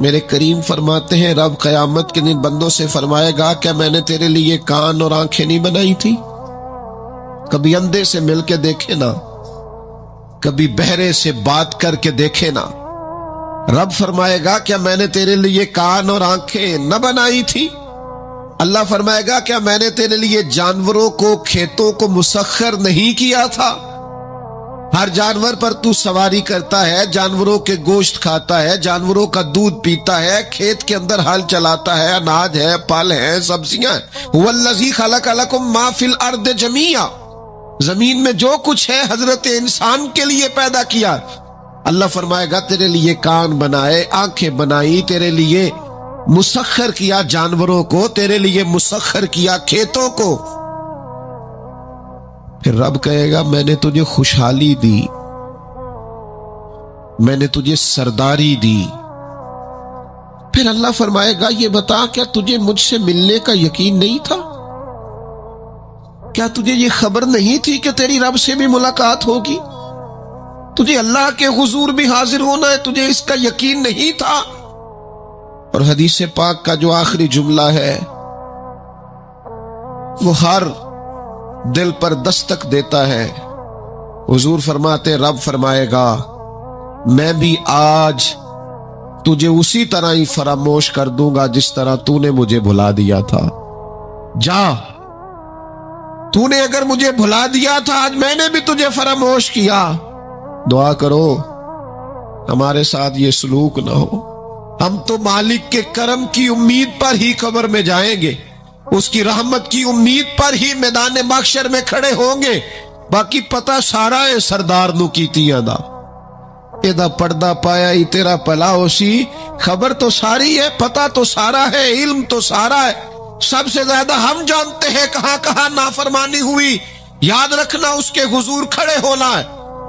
میرے کریم فرماتے ہیں رب قیامت کے دن بندوں سے فرمائے گا کیا میں نے تیرے لیے کان اور آنکھیں نہیں بنائی تھی؟ کبھی اندھے سے مل کے دیکھے نا، کبھی بہرے سے بات کر کے دیکھے نا۔ رب فرمائے گا کیا میں نے تیرے لیے کان اور آنکھیں نہ بنائی تھی؟ اللہ فرمائے گا کیا میں نے تیرے لیے جانوروں کو، کھیتوں کو مسخر نہیں کیا تھا؟ ہر جانور پر تو سواری کرتا ہے، جانوروں کے گوشت کھاتا ہے، جانوروں کا دودھ پیتا ہے، کھیت کے اندر ہل چلاتا ہے، اناج ہے، پھل ہے، سبزیاں ہیں۔ هو الذی خلق لکم ما فی الارض جمیعا، زمین میں جو کچھ ہے حضرت انسان کے لیے پیدا کیا۔ اللہ فرمائے گا تیرے لیے کان بنائے، آنکھیں بنائی، تیرے لیے مسخر کیا جانوروں کو، تیرے لیے مسخر کیا کھیتوں کو۔ پھر رب کہے گا میں نے تجھے خوشحالی دی، میں نے تجھے سرداری دی۔ پھر اللہ فرمائے گا یہ بتا کیا تجھے مجھ سے ملنے کا یقین نہیں تھا؟ کیا تجھے یہ خبر نہیں تھی کہ تیری رب سے بھی ملاقات ہوگی؟ تجھے اللہ کے حضور بھی حاضر ہونا ہے، تجھے اس کا یقین نہیں تھا؟ اور حدیث پاک کا جو آخری جملہ ہے وہ ہر دل پر دستک دیتا ہے۔ حضور فرماتے رب فرمائے گا میں بھی آج تجھے اسی طرح ہی فراموش کر دوں گا جس طرح تو نے مجھے بھلا دیا تھا۔ جا، تو نے اگر مجھے بھلا دیا تھا آج میں نے بھی تجھے فراموش کیا۔ دعا کرو ہمارے ساتھ یہ سلوک نہ ہو۔ ہم تو مالک کے کرم کی امید پر ہی قبر میں جائیں گے، اس کی رحمت کی امید پر ہی میدان محشر میں کھڑے ہوں گے۔ باقی پتہ سارا ہے سردار نو کیتیاں دا، ایدہ پردہ پایا ہی تیرا پلا ہو سی۔ خبر تو ساری ہے، پتہ تو سارا ہے، علم تو سارا ہے۔ سب سے زیادہ ہم جانتے ہیں کہاں کہاں نافرمانی ہوئی۔ یاد رکھنا اس کے حضور کھڑے ہونا ہے،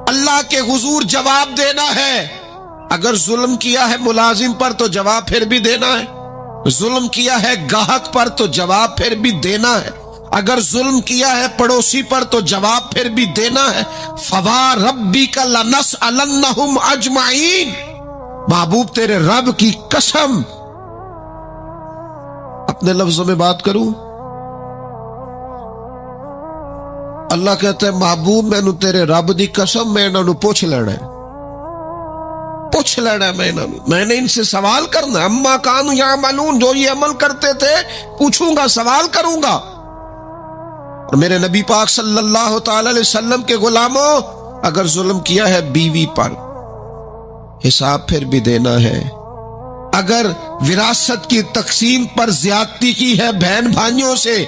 اللہ کے حضور جواب دینا ہے۔ اگر ظلم کیا ہے ملازم پر تو جواب پھر بھی دینا ہے، ظلم کیا ہے گاہک پر تو جواب پھر بھی دینا ہے، اگر ظلم کیا ہے پڑوسی پر تو جواب پھر بھی دینا ہے۔ فَوَرَبِّكَ لَنَسْأَلَنَّهُمْ أَجْمَعِينَ، محبوب تیرے رب کی قسم، اپنے لفظوں میں بات کروں، اللہ کہتا ہے محبوب میں نو تیرے رب دی قسم میں انہوں پوچھ لینا ہے، پوچھ لینا میں نے ان سے سوال کرنا، اما کانوا یعملون، جو یہ عمل کرتے تھے پوچھوں گا، سوال کروں گا۔ اور میرے نبی پاک صلی اللہ تعالی علیہ وسلم کے غلاموں، اگر ظلم کیا ہے بیوی پر حساب پھر بھی دینا ہے، اگر وراثت کی تقسیم پر زیادتی کی ہے بہن بھائیوں سے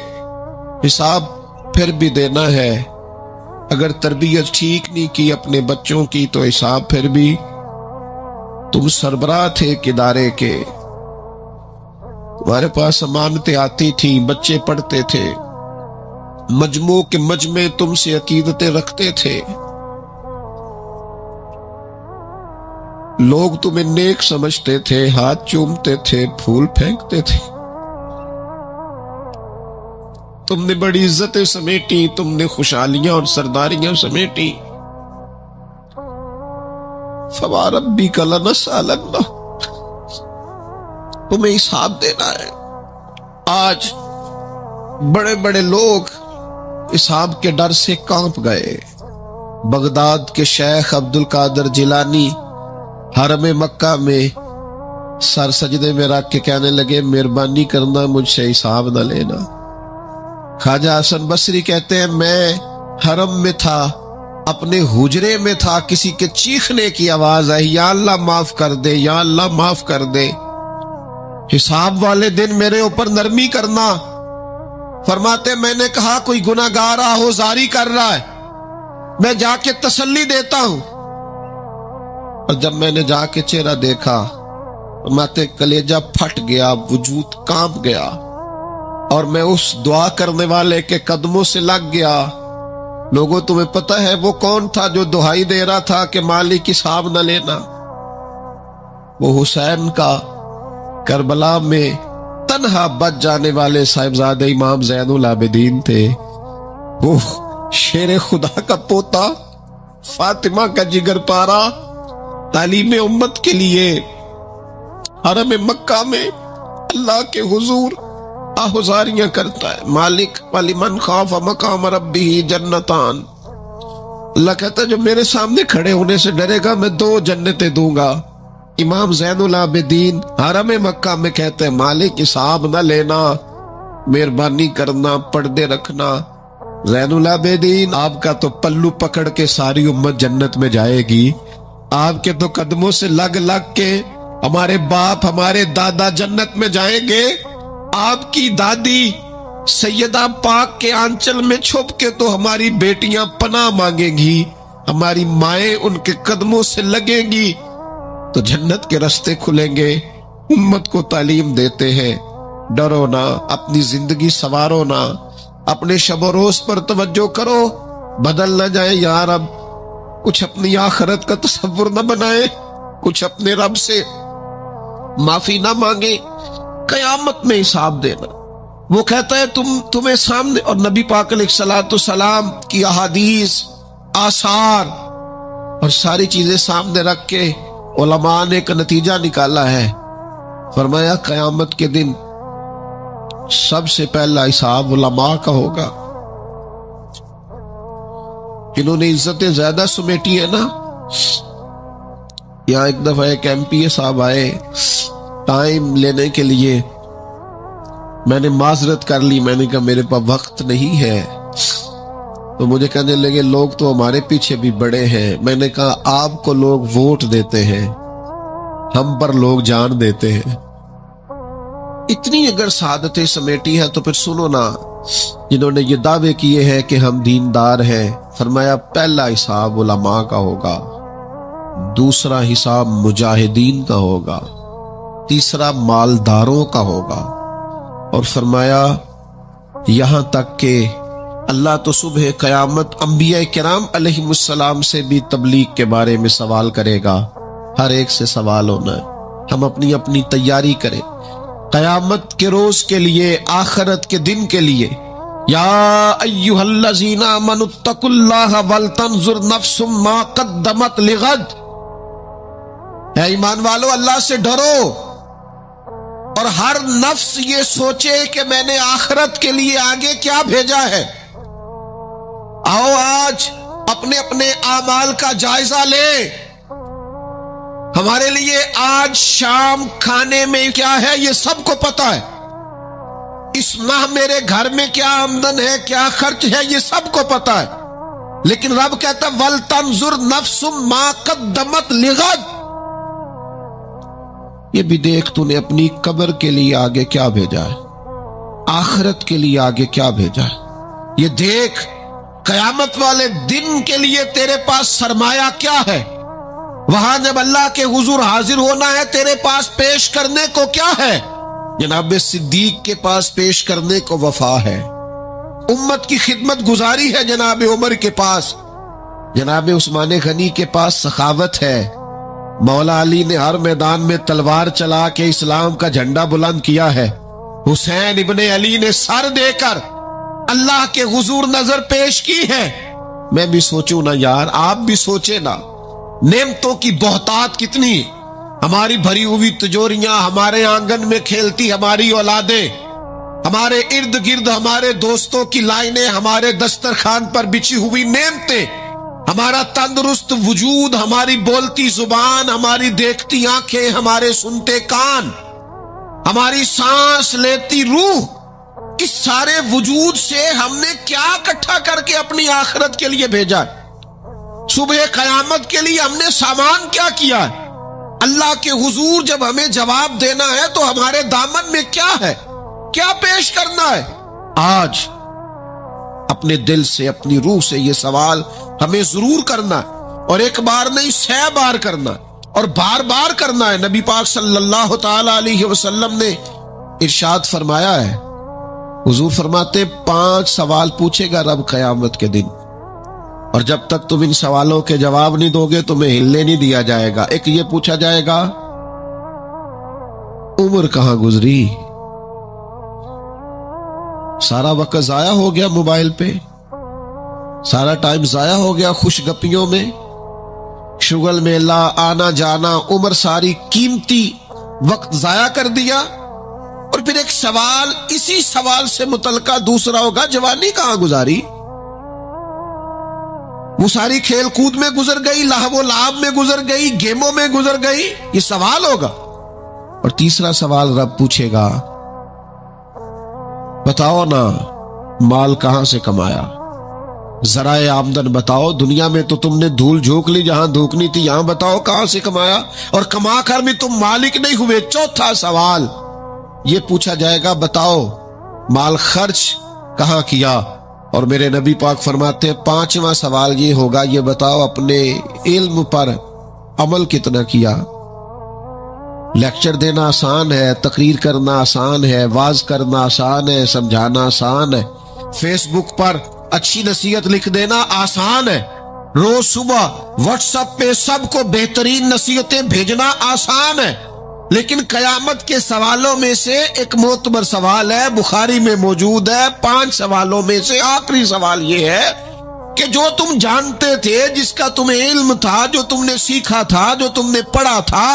حساب پھر بھی دینا ہے، اگر تربیت ٹھیک نہیں کی اپنے بچوں کی تو حساب پھر بھی۔ تم سربراہ تھے ایک ادارے کے، تمہارے پاس امانتیں آتی تھیں، بچے پڑھتے تھے، مجموع کے مجمع تم سے عقیدتیں رکھتے تھے، لوگ تمہیں نیک سمجھتے تھے، ہاتھ چومتے تھے، پھول پھینکتے تھے، تم نے بڑی عزتیں سمیٹی، تم نے خوشحالیاں اور سرداریاں سمیٹی۔ فَوَرَبِّكَ لَنَسْأَلَنَّهُمْ، تمہیں حساب دینا ہے۔ آج بڑے بڑے لوگ حساب کے ڈر سے کانپ گئے۔ بغداد کے شیخ عبد القادر جیلانی حرم مکہ میں سر سجدے میں رکھ کے کہنے لگے مہربانی کرنا مجھ سے حساب نہ لینا۔ خواجہ حسن بصری کہتے ہیں میں حرم میں تھا، اپنے حجرے میں تھا، کسی کے چیخنے کی آواز آئی یا اللہ معاف کر دے، یا اللہ معاف کر دے، حساب والے دن میرے اوپر نرمی کرنا۔ فرماتے میں نے کہا کوئی گناہگار آہوزاری کر رہا ہے، میں جا کے تسلی دیتا ہوں۔ اور جب میں نے جا کے چہرہ دیکھا فرماتے کلیجہ پھٹ گیا، وجود کانپ گیا، اور میں اس دعا کرنے والے کے قدموں سے لگ گیا۔ لوگوں تمہیں پتہ ہے وہ کون تھا جو دہائی دے رہا تھا کہ مالک حساب نہ لینا؟ وہ حسین کا کربلا میں تنہا بچ جانے والے صاحبزادہ امام زین العابدین تھے، وہ شیر خدا کا پوتا، فاطمہ کا جگر پارا، تعلیم امت کے لیے حرم مکہ میں اللہ کے حضور آہوزاریاں کرتا ہے. مالک وَلِمَنْ خَافَ مَقَامَ رَبِّهِ جَنَّتَانِ. اللہ کہتا ہے جو میرے سامنے کھڑے ہونے سے ڈرے گا میں 2 جنتیں دوں گا. امام زین العابدین حرم مکہ میں کہتے ہیں مالک حساب نہ لینا، مہربانی کرنا، پردے رکھنا. زین العابدین آپ کا تو پلو پکڑ کے ساری امت جنت میں جائے گی، آپ کے تو قدموں سے لگ لگ کے ہمارے باپ ہمارے دادا جنت میں جائیں گے. آپ کی دادی سیدہ پاک کے آنچل میں چھپ کے تو ہماری بیٹیاں پناہ مانگیں گی، ہماری مائیں ان کے قدموں سے لگیں گی، تو جنت کے راستے کھلیں گے. امت کو تعلیم دیتے ہیں ڈرو نہ، اپنی زندگی سنوارو نہ، اپنے شب و روز پر توجہ کرو، بدل نہ جائے یار. اب کچھ اپنی آخرت کا تصور نہ بنائے، کچھ اپنے رب سے معافی نہ مانگے. قیامت میں حساب دینا. وہ کہتا ہے تمہیں سامنے، اور نبی پاک علیہ الصلوۃ والسلام کی احادیث، آثار اور ساری چیزیں سامنے رکھ کے علماء نے ایک نتیجہ نکالا ہے. فرمایا قیامت کے دن سب سے پہلا حساب علماء کا ہوگا، جنہوں نے عزتیں زیادہ سمیٹی ہیں نا. یہاں ایک دفعہ ایک MP صاحب آئے ٹائم لینے کے لیے، میں نے معذرت کر لی، میں نے کہا میرے پاس وقت نہیں ہے. تو مجھے کہنے لگے لوگ تو ہمارے پیچھے بھی بڑے ہیں. میں نے کہا آپ کو لوگ ووٹ دیتے ہیں، ہم پر لوگ جان دیتے ہیں. اتنی اگر سعادتیں سمیٹی ہیں تو پھر سنو نا، جنہوں نے یہ دعوے کیے ہیں کہ ہم دیندار ہیں. فرمایا پہلا حساب علماء کا ہوگا، دوسرا حساب مجاہدین کا ہوگا، تیسرا مالداروں کا ہوگا. اور فرمایا یہاں تک کہ اللہ تو صبح قیامت انبیاء کرام علیہ السلام سے بھی تبلیغ کے بارے میں سوال کرے گا. ہر ایک سے سوال ہونا ہے. ہم اپنی اپنی تیاری کریں قیامت کے روز کے لیے، آخرت کے دن کے لیے. یا ایھا الذین آمنوا اتقوا اللہ ولتنظر نفس ما قدمت لغد. اے ایمان والو اللہ سے ڈرو اور ہر نفس یہ سوچے کہ میں نے آخرت کے لیے آگے کیا بھیجا ہے. آؤ آج اپنے اپنے اعمال کا جائزہ لیں. ہمارے لیے آج شام کھانے میں کیا ہے یہ سب کو پتا ہے. اس ماہ میرے گھر میں کیا آمدن ہے، کیا خرچ ہے، یہ سب کو پتا ہے. لیکن رب کہتا ہے وَلْتَنْظُرْ نَفْسٌ مَا قَدَّمَتْ لِغَدٍ. یہ بھی دیکھ تو نے اپنی قبر کے لیے آگے کیا بھیجا ہے، آخرت کے لیے آگے کیا بھیجا ہے. یہ دیکھ قیامت والے دن کے لیے تیرے پاس سرمایہ کیا ہے. وہاں جب اللہ کے حضور حاضر ہونا ہے تیرے پاس پیش کرنے کو کیا ہے. جناب صدیق کے پاس پیش کرنے کو وفا ہے، امت کی خدمت گزاری ہے جناب عمر کے پاس، جناب عثمان غنی کے پاس سخاوت ہے. مولا علی نے ہر میدان میں تلوار چلا کے اسلام کا جھنڈا بلند کیا ہے. حسین ابن علی نے سر دے کر اللہ کے حضور نظر پیش کی ہے. میں بھی سوچوں نا یار، آپ بھی سوچے نا، نعمتوں کی بہتات کتنی. ہماری بھری ہوئی تجوریاں، ہمارے آنگن میں کھیلتی ہماری اولادیں، ہمارے ارد گرد ہمارے دوستوں کی لائنیں، ہمارے دسترخوان پر بچھی ہوئی نعمتیں، ہمارا تندرست وجود، ہماری بولتی زبان، ہماری دیکھتی آنکھیں، ہمارے سنتے کان، ہماری سانس لیتی روح. اس سارے وجود سے ہم نے کیا اکٹھا کر کے اپنی آخرت کے لیے بھیجا. صبح قیامت کے لیے ہم نے سامان کیا کیا ہے. اللہ کے حضور جب ہمیں جواب دینا ہے تو ہمارے دامن میں کیا ہے، کیا پیش کرنا ہے. آج اپنے دل سے، اپنی روح سے یہ سوال ہمیں ضرور کرنا ہے، اور ایک بار نہیں 100 بار کرنا اور بار بار کرنا ہے. نبی پاک صلی اللہ تعالی علیہ وسلم نے ارشاد فرمایا ہے، حضور فرماتے 5 سوال پوچھے گا رب قیامت کے دن، اور جب تک تم ان سوالوں کے جواب نہیں دو گے تمہیں ہلنے نہیں دیا جائے گا. ایک یہ پوچھا جائے گا عمر کہاں گزری، سارا وقت ضائع ہو گیا موبائل پہ، سارا ٹائم ضائع ہو گیا خوش گپیوں میں، شغل میلہ، آنا جانا، عمر ساری قیمتی وقت ضائع کر دیا، اور پھر ایک سوال، اسی سوال سے متعلقہ دوسرا ہوگا جوانی کہاں گزاری؟ وہ ساری کھیل کود میں گزر گئی، لہو و لعب میں گزر گئی، گیموں میں گزر گئی، یہ سوال ہوگا۔ اور تیسرا سوال رب پوچھے گا، بتاؤ نا مال کہاں سے کمایا، ذرائع آمدن بتاؤ، دنیا میں تو تم نے دھول جھونک لی، جہاں دھونکنی تھی یہاں بتاؤ کہاں سے کمایا، اور کما کر بھی تم مالک نہیں ہوئے۔ چوتھا سوال یہ پوچھا جائے گا، بتاؤ مال خرچ کہاں کیا؟ اور میرے نبی پاک فرماتے ہیں پانچواں سوال یہ ہوگا، یہ بتاؤ اپنے علم پر عمل کتنا کیا۔ لیکچر دینا آسان ہے، تقریر کرنا آسان ہے، واعظ کرنا آسان ہے، سمجھانا آسان ہے، فیس بک پر اچھی نصیحت لکھ دینا آسان ہے، روز صبح واٹس ایپ پہ سب کو بہترین نصیحتیں بھیجنا آسان ہے، لیکن قیامت کے سوالوں میں سے ایک معتبر سوال ہے، بخاری میں موجود ہے، 5 سوالوں میں سے آخری سوال یہ ہے کہ جو تم جانتے تھے، جس کا تمہیں علم تھا، جو تم نے سیکھا تھا، جو تم نے پڑھا تھا،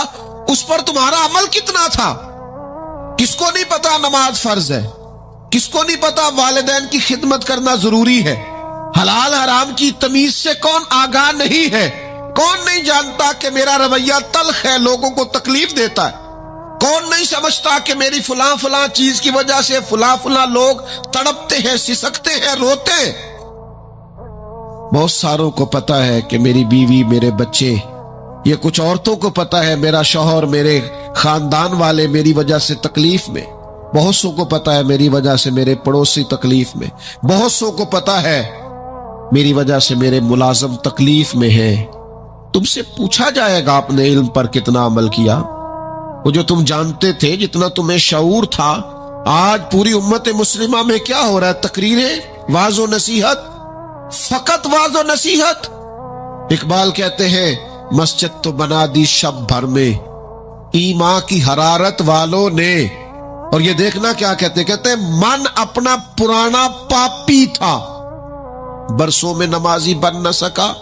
اس پر تمہارا عمل کتنا تھا؟ کس کو نہیں پتا نماز فرض ہے؟ کس کو نہیں پتا والدین کی خدمت کرنا ضروری ہے؟ حلال حرام کی تمیز سے کون آگاہ نہیں ہے؟ کون نہیں جانتا کہ میرا رویہ تلخ ہے، لوگوں کو تکلیف دیتا ہے؟ کون نہیں سمجھتا کہ میری فلاں فلاں چیز کی وجہ سے فلاں فلاں لوگ تڑپتے ہیں، سسکتے ہیں، روتے ہیں؟ بہت ساروں کو پتا ہے کہ میری بیوی، میرے بچے، یہ کچھ عورتوں کو پتا ہے میرا شوہر، میرے خاندان والے میری وجہ سے تکلیف میں، بہت سو کو پتا ہے میری وجہ سے میرے پڑوسی تکلیف میں، بہت سو کو پتا ہے میری وجہ سے میرے ملازم تکلیف میں ہیں۔ تم سے پوچھا جائے گا اپنے علم پر کتنا عمل کیا، وہ جو تم جانتے تھے، جتنا تمہیں شعور تھا۔ آج پوری امت مسلمہ میں کیا ہو رہا ہے؟ تقریریں، واعظ و نصیحت، فقط واعظ و نصیحت۔ اقبال کہتے ہیں مسجد تو بنا دی شب بھر میں ایمان کی حرارت والوں نے، اور یہ دیکھنا کیا کہتے ہیں من اپنا پرانا پاپی تھا، برسوں میں نمازی بن نہ سکا۔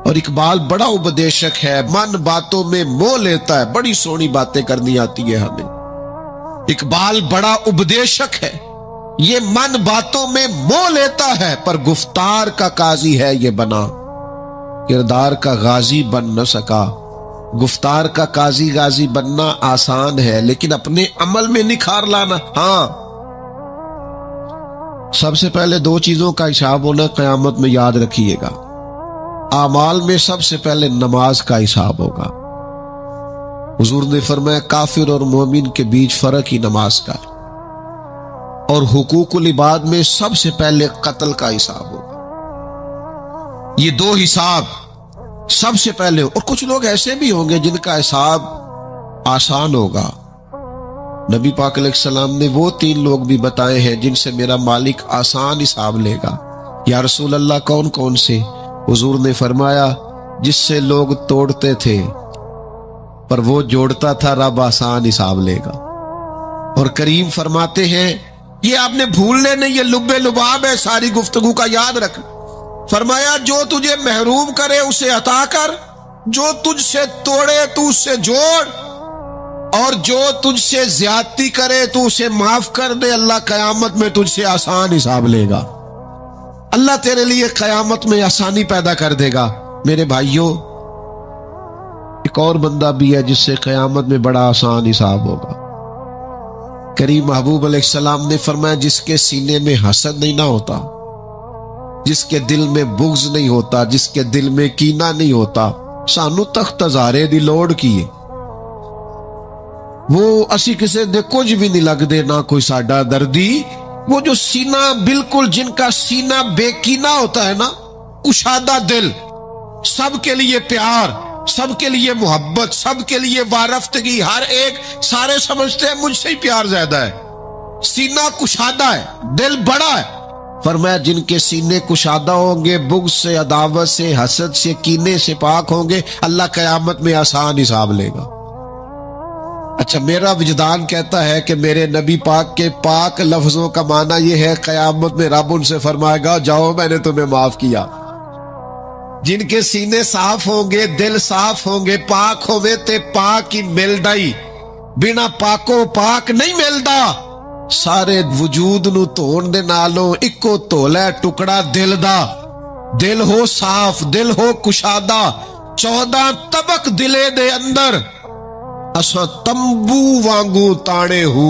اور اقبال بڑا اپدیشک ہے، من باتوں میں موہ لیتا ہے، بڑی سونی باتیں کرنی آتی ہے ہمیں۔ اقبال بڑا اپدیشک ہے، یہ من باتوں میں موہ لیتا ہے، پر گفتار کا قاضی ہے یہ بنا، کردار کا غازی بن نہ سکا۔ گفتار کا قاضی غازی بننا آسان ہے، لیکن اپنے عمل میں نکھار لانا، ہاں۔ سب سے پہلے 2 چیزوں کا حساب ہونا قیامت میں، یاد رکھیے گا۔ اعمال میں سب سے پہلے نماز کا حساب ہوگا۔ حضور نے فرمایا کافر اور مومن کے بیچ فرق ہی نماز کا ہے۔ اور حقوق العباد میں سب سے پہلے قتل کا حساب ہوگا۔ یہ 2 حساب سب سے پہلے، اور کچھ لوگ ایسے بھی ہوں گے جن کا حساب آسان ہوگا۔ نبی پاک علیہ السلام نے وہ 3 لوگ بھی بتائے ہیں جن سے میرا مالک آسان حساب لے گا۔ یا رسول اللہ کون کون سے؟ حضور نے فرمایا جس سے لوگ توڑتے تھے پر وہ جوڑتا تھا، رب آسان حساب لے گا۔ اور کریم فرماتے ہیں، یہ آپ نے بھولنے نہیں، یہ لب لباب ہے ساری گفتگو کا، یاد رکھ۔ فرمایا جو تجھے محروم کرے اسے عطا کر، جو تجھ سے توڑے تو اس سے جوڑ، اور جو تجھ سے زیادتی کرے تو اسے معاف کر دے، اللہ قیامت میں تجھ سے آسان حساب لے گا۔ اللہ تیرے لیے قیامت میں آسانی پیدا کر دے گا۔ میرے بھائیوں، ایک اور بندہ بھی ہے جس سے قیامت میں بڑا آسان حساب ہوگا۔ کریم محبوب علیہ السلام نے فرمایا جس کے سینے میں حسد نہیں نہ ہوتا، جس کے دل میں بغض نہیں ہوتا، جس کے دل میں کینہ نہیں ہوتا، سانو تخت ہزارے دی لوڑ کیے، وہ اسی کسے دے کچھ بھی نہیں لگ دے، نہ کوئی ساڈا دردی۔ وہ جو سینہ بالکل، جن کا سینہ بے کینہ ہوتا ہے نا، کشادہ دل، سب کے لیے پیار، سب کے لیے محبت، سب کے لیے وارفتگی، ہر ایک، سارے سمجھتے ہیں مجھ سے ہی پیار زیادہ ہے، سینہ کشادہ ہے، دل بڑا ہے۔ فرمایا جن کے سینے کشادہ ہوں گے، بغض سے، عداوت سے، حسد سے، کینے سے پاک ہوں گے، اللہ قیامت میں آسان حساب لے گا۔ اچھا، میرا وجدان کہتا ہے کہ میرے نبی پاک کے پاک لفظوں کا معنی یہ ہے قیامت میں رب ان سے فرمائے گا جاؤ میں نے تمہیں معاف کیا۔ جن کے سینے صاف ہوں گے، دل صاف ہوں گے، پاک ہوئے تے پاک کی مل ڈائی، ਬਿਨਾ ਪਾਕੋ ਪਾਕ ਨਹੀਂ ਮਿਲਦਾ। ਸਾਰੇ ਵਜੂਦ ਨੂੰ ਧੋਣ ਦੇ ਨਾਲੋਂ ਇੱਕੋ ਧੋਲਾ ਟੁਕੜਾ ਦਿਲ ਦਾ। ਦਿਲ ਹੋ ਸਾਫ਼, ਦਿਲ ਹੋ ਕੁਸ਼ਾਦਾ, 14 ਤਬਕ ਦਿਲੇ ਦੇ ਅੰਦਰ ਅਸਾਂ ਤੰਬੂ ਵਾਂਗੂ ਤਾਣੇ ਹੂ।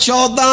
14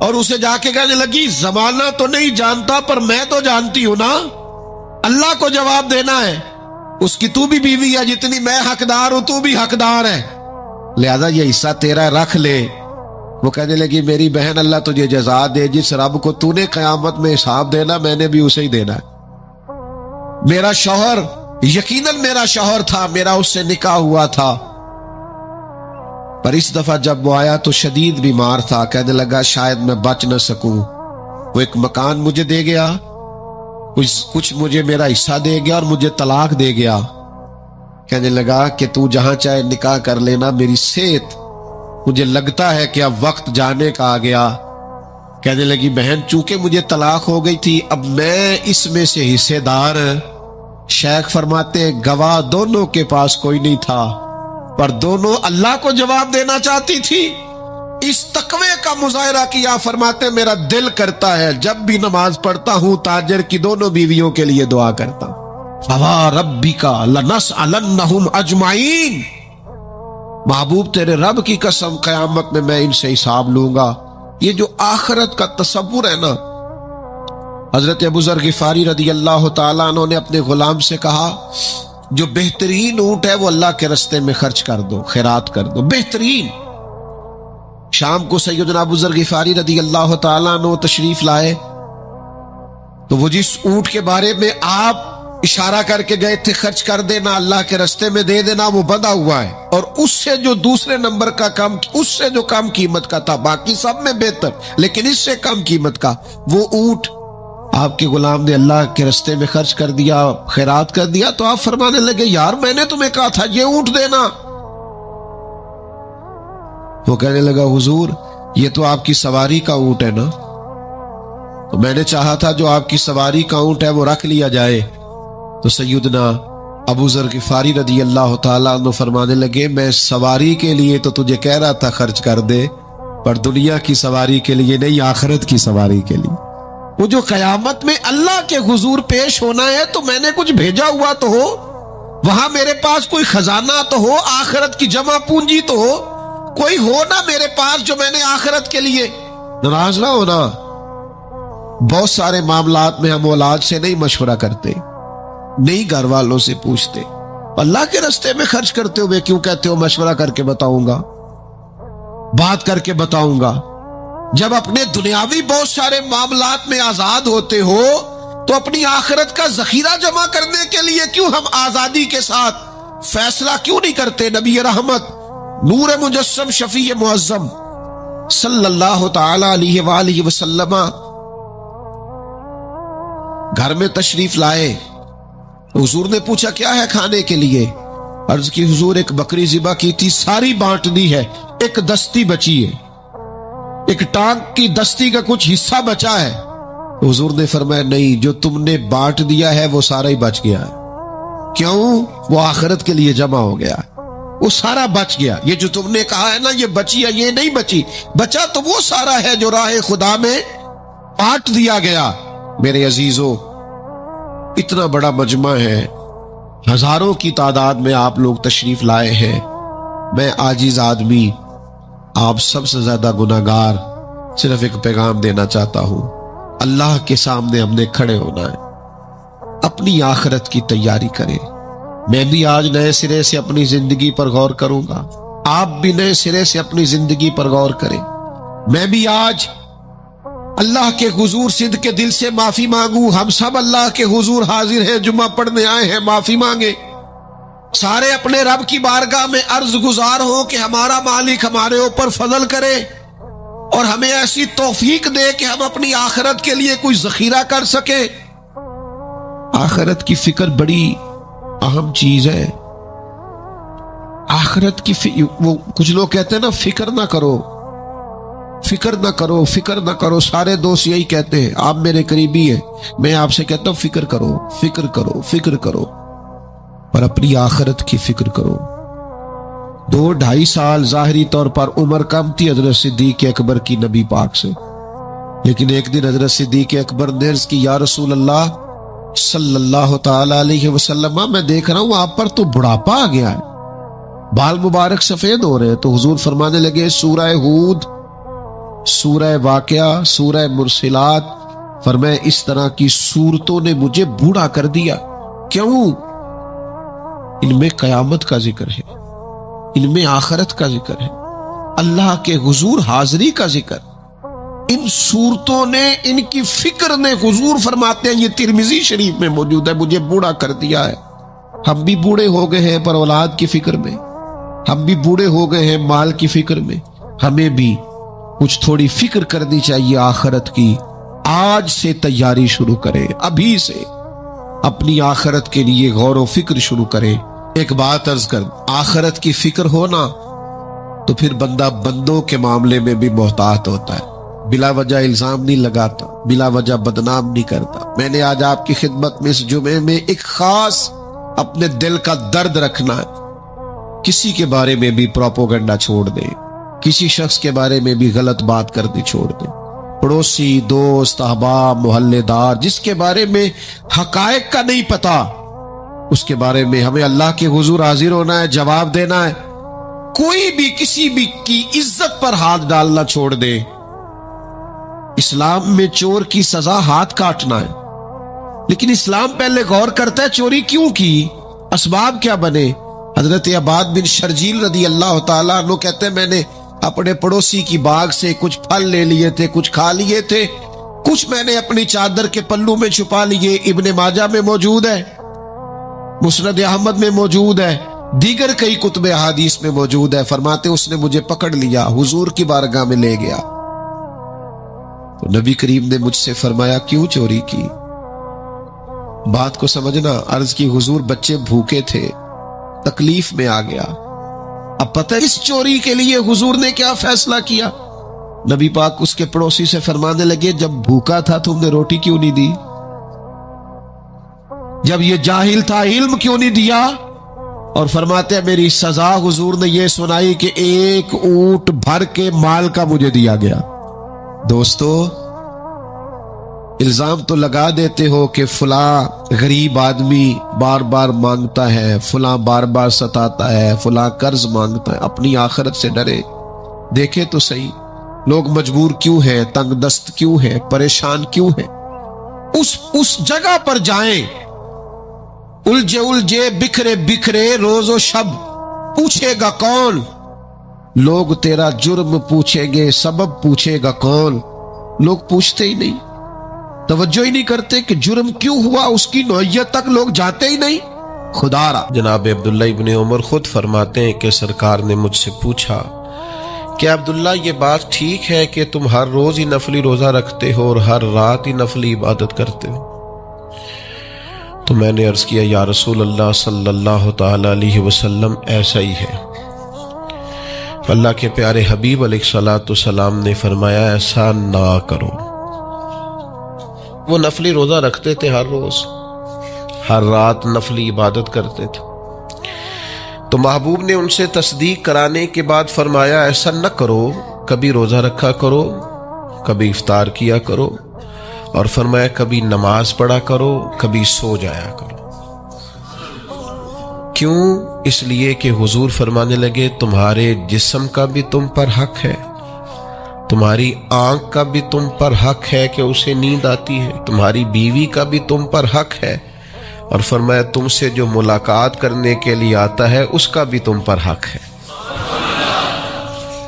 اور اسے جا کے کہنے لگی زمانہ تو نہیں جانتا پر میں تو جانتی ہوں نا، اللہ کو جواب دینا ہے، اس کی تو بھی بیوی ہے، جتنی میں حقدار ہوں تو بھی حقدار ہے، لہذا یہ حصہ تیرا رکھ لے۔ وہ کہنے لگی میری بہن اللہ تجھے جزا دے، جس رب کو تو نے قیامت میں حساب دینا میں نے بھی اسے ہی دینا ہے۔ میرا شوہر یقیناً میرا شوہر تھا، میرا اس سے نکاح ہوا تھا، پر اس دفعہ جب وہ آیا تو شدید بیمار تھا، کہنے لگا شاید میں بچ نہ سکوں۔ وہ ایک مکان مجھے دے گیا، کچھ مجھے میرا حصہ دے گیا اور مجھے طلاق دے گیا۔ کہنے لگا کہ تو جہاں چاہے نکاح کر لینا، میری صحت مجھے لگتا ہے کہ اب وقت جانے کا آ گیا۔ کہنے لگی بہن چونکہ مجھے طلاق ہو گئی تھی اب میں اس میں سے حصے دار، شیخ فرماتے گواہ دونوں کے پاس کوئی نہیں تھا، پر دونوں اللہ کو جواب دینا چاہتی تھی۔ اس تقوی کا مظاہرہ کیا، فرماتے میرا دل کرتا ہے جب بھی نماز پڑھتا ہوں تاجر کی دونوں بیویوں کے لیے دعا کرتا ہوں، فوا ربک لنسألنہم اجمعین، محبوب تیرے رب کی قسم قیامت میں میں ان سے حساب لوں گا۔ یہ جو آخرت کا تصور ہے نا، حضرت ابو ذر غفاری رضی اللہ تعالیٰ عنہ نے اپنے غلام سے کہا جو بہترین اونٹ ہے وہ اللہ کے رستے میں خرچ کر دو، خیرات کر دو، بہترین۔ شام کو سیدنا ابو ذر غفاری رضی اللہ تعالیٰ عنہ تشریف لائے تو وہ جس اونٹ کے بارے میں آپ اشارہ کر کے گئے تھے خرچ کر دینا، اللہ کے رستے میں دے دینا، وہ بندھا ہوا ہے، اور اس سے جو دوسرے نمبر کا کم، اس سے جو کم قیمت کا تھا، باقی سب میں بہتر لیکن اس سے کم قیمت کا، وہ اونٹ آپ کے غلام نے اللہ کے رستے میں خرچ کر دیا، خیرات کر دیا۔ تو آپ فرمانے لگے یار میں نے تمہیں کہا تھا یہ اونٹ دینا۔ وہ کہنے لگا حضور یہ تو آپ کی سواری کا اونٹ ہے نا، تو میں نے چاہا تھا جو آپ کی سواری کا اونٹ ہے وہ رکھ لیا جائے۔ تو سیدنا ابو ذر غفاری رضی اللہ تعالیٰ عنہ فرمانے لگے میں سواری کے لیے تو تجھے کہہ رہا تھا خرچ کر دے، پر دنیا کی سواری کے لیے نہیں، آخرت کی سواری کے لیے۔ وہ جو قیامت میں اللہ کے حضور پیش ہونا ہے تو میں نے کچھ بھیجا ہوا تو ہو، وہاں میرے پاس کوئی خزانہ تو ہو، آخرت کی جمع پونجی تو ہو، کوئی ہو نا میرے پاس جو میں نے آخرت کے لیے۔ ناراض نہ ہونا، بہت سارے معاملات میں ہم اولاد سے نہیں مشورہ کرتے، نہیں گھر والوں سے پوچھتے، اللہ کے راستے میں خرچ کرتے ہوئے کیوں کہتے ہو مشورہ کر کے بتاؤں گا، بات کر کے بتاؤں گا۔ جب اپنے دنیاوی بہت سارے معاملات میں آزاد ہوتے ہو تو اپنی آخرت کا ذخیرہ جمع کرنے کے لیے کیوں ہم آزادی کے ساتھ فیصلہ کیوں نہیں کرتے؟ نبی رحمت نور مجسم شفیع معظم صلی اللہ تعالی علیہ وآلہ وسلم گھر میں تشریف لائے، حضور نے پوچھا کیا ہے کھانے کے لیے؟ عرض کی حضور ایک بکری ذبح کی تھی، ساری بانٹ دی ہے، ایک دستی بچی ہے، ایک ٹانگ کی دستی کا کچھ حصہ بچا ہے۔ حضور نے فرمایا نہیں، جو تم نے بانٹ دیا ہے وہ سارا ہی بچ گیا ہے۔ کیوں؟ وہ آخرت کے لیے جمع ہو گیا، وہ سارا بچ گیا۔ یہ جو تم نے کہا ہے نا یہ بچی ہے، یہ نہیں بچی، بچا تو وہ سارا ہے جو راہ خدا میں بانٹ دیا گیا۔ میرے عزیزو، اتنا بڑا مجمع ہے، ہزاروں کی تعداد میں آپ لوگ تشریف لائے ہیں، میں عاجز آدمی، آپ سب سے زیادہ گناہگار، صرف ایک پیغام دینا چاہتا ہوں، اللہ کے سامنے ہم نے کھڑے ہونا ہے، اپنی آخرت کی تیاری کریں۔ میں بھی آج نئے سرے سے اپنی زندگی پر غور کروں گا، آپ بھی نئے سرے سے اپنی زندگی پر غور کریں۔ میں بھی آج اللہ کے حضور صدق کے دل سے معافی مانگوں، ہم سب اللہ کے حضور حاضر ہیں، جمعہ پڑھنے آئے ہیں، معافی مانگے، سارے اپنے رب کی بارگاہ میں عرض گزار ہوں کہ ہمارا مالک ہمارے اوپر فضل کرے اور ہمیں ایسی توفیق دے کہ ہم اپنی آخرت کے لیے کوئی ذخیرہ کر سکیں۔ آخرت کی فکر بڑی اہم چیز ہے۔ آخرت کی وہ کچھ لوگ کہتے ہیں نا فکر نہ کرو، فکر نہ کرو، فکر نہ کرو، سارے دوست یہی کہتے ہیں، آپ میرے قریبی ہیں، میں آپ سے کہتا ہوں فکر کرو، فکر کرو، فکر کرو، اور اپنی آخرت کی فکر کرو۔ 2-2.5 سال ظاہری طور پر عمر کم تھی حضرت صدیق اکبر کی نبی پاک سے، لیکن ایک دن حضرت صدیق اکبر نے عرض کی یا رسول اللہ صلی اللہ تعالی علیہ وسلم، میں دیکھ رہا ہوں آپ پر تو بڑھاپا آ گیا ہے، بال مبارک سفید ہو رہے ہیں۔ تو حضور فرمانے لگے سورہ ہود سورہ واقعہ، سورہ مرسلات، فرمایا اس طرح کی صورتوں نے مجھے بوڑھا کر دیا۔ کیوں؟ ان میں قیامت کا ذکر ہے، ان میں آخرت کا ذکر ہے، اللہ کے حضور حاضری کا ذکر۔ ان صورتوں نے، ان کی فکر نے، حضور فرماتے ہیں، یہ ترمذی شریف میں موجود ہے، مجھے بوڑھا کر دیا ہے۔ ہم بھی بوڑھے ہو گئے ہیں پر اولاد کی فکر میں، ہم بھی بوڑھے ہو گئے ہیں مال کی فکر میں۔ ہمیں بھی کچھ تھوڑی فکر کرنی چاہیے آخرت کی۔ آج سے تیاری شروع کریں، ابھی سے اپنی آخرت کے لیے غور و فکر شروع کریں۔ ایک بات عرض کر، آخرت کی فکر ہونا تو پھر بندہ بندوں کے معاملے میں بھی محتاط ہوتا ہے، بلا وجہ الزام نہیں لگاتا، بلا وجہ بدنام نہیں کرتا۔ میں نے آج آپ کی خدمت میں اس جمعے میں ایک خاص اپنے دل کا درد رکھنا ہے۔ کسی کے بارے میں بھی پروپیگنڈا چھوڑ دیں، کسی شخص کے بارے میں بھی غلط بات کرنی چھوڑ دیں۔ پڑوسی، دوست، احباب، محلے دار، جس کے بارے میں حقائق کا نہیں پتا، اس کے بارے میں ہمیں اللہ کے حضور حاضر ہونا ہے، جواب دینا ہے۔ کوئی بھی کسی بھی کی عزت پر ہاتھ ڈالنا چھوڑ دے۔ اسلام میں چور کی سزا ہاتھ کاٹنا ہے، لیکن اسلام پہلے غور کرتا ہے چوری کیوں کی، اسباب کیا بنے۔ حضرت عباد بن شرجیل رضی اللہ تعالیٰ عنہ کہتے ہیں، میں نے اپنے پڑوسی کی باغ سے کچھ پھل لے لیے تھے، کچھ کھا لیے تھے، کچھ میں نے اپنی چادر کے پلو میں چھپا لیے۔ ابن ماجہ میں موجود ہے، مسند احمد میں موجود ہے، دیگر کئی کتب احادیث میں موجود ہے۔ فرماتے اس نے مجھے پکڑ لیا، حضور کی بارگاہ میں لے گیا، تو نبی کریم نے مجھ سے فرمایا کیوں چوری کی؟ بات کو سمجھنا۔ عرض کی حضور بچے بھوکے تھے، تکلیف میں آ گیا۔ اب پتہ اس چوری کے لیے حضور نے کیا فیصلہ کیا؟ نبی پاک اس کے پڑوسی سے فرمانے لگے، جب بھوکا تھا تم نے روٹی کیوں نہیں دی؟ جب یہ جاہل تھا علم کیوں نہیں دیا؟ اور فرماتے ہیں میری سزا حضور نے یہ سنائی کہ ایک اونٹ بھر کے مال کا مجھے دیا گیا۔ دوستو، الزام تو لگا دیتے ہو کہ فلاں غریب آدمی بار بار مانگتا ہے، فلاں بار بار ستاتا ہے، فلاں قرض مانگتا ہے۔ اپنی آخرت سے ڈرے، دیکھے تو صحیح لوگ مجبور کیوں ہیں، تنگ دست کیوں ہیں، پریشان کیوں ہیں۔ اس جگہ پر جائیں، الجھے الجھے بکھرے بکھرے روز و شب، پوچھے گا کون؟ لوگ تیرا جرم پوچھیں گے، سبب پوچھے گا کون؟ لوگ پوچھتے ہی نہیں، توجہ ہی نہیں کرتے کہ جرم کیوں ہوا، اس کی نوعیت تک لوگ جاتے ہی نہیں۔ خدا را جناب عبداللہ ابن عمر خود فرماتے ہیں کہ سرکار نے مجھ سے پوچھا کہ عبداللہ یہ بات ٹھیک ہے کہ تم ہر روز ہی نفلی روزہ رکھتے ہو اور ہر رات ہی نفلی عبادت کرتے ہو؟ تو میں نے عرض کیا یا رسول اللہ صلی اللہ تعالی علیہ وسلم ایسا ہی ہے۔ اللہ کے پیارے حبیب علیہ الصلوۃ والسلام نے فرمایا ایسا نہ کرو۔ وہ نفلی روزہ رکھتے تھے، ہر روز ہر رات نفلی عبادت کرتے تھے۔ تو محبوب نے ان سے تصدیق کرانے کے بعد فرمایا ایسا نہ کرو، کبھی روزہ رکھا کرو، کبھی افطار کیا کرو، اور فرمایا کبھی نماز پڑھا کرو، کبھی سو جایا کرو۔ کیوں؟ اس لیے کہ حضور فرمانے لگے تمہارے جسم کا بھی تم پر حق ہے، تمہاری آنکھ کا بھی تم پر حق ہے کہ اسے نیند آتی ہے، تمہاری بیوی کا بھی تم پر حق ہے، اور فرمایا تم سے جو ملاقات کرنے کے لیے آتا ہے اس کا بھی تم پر حق ہے۔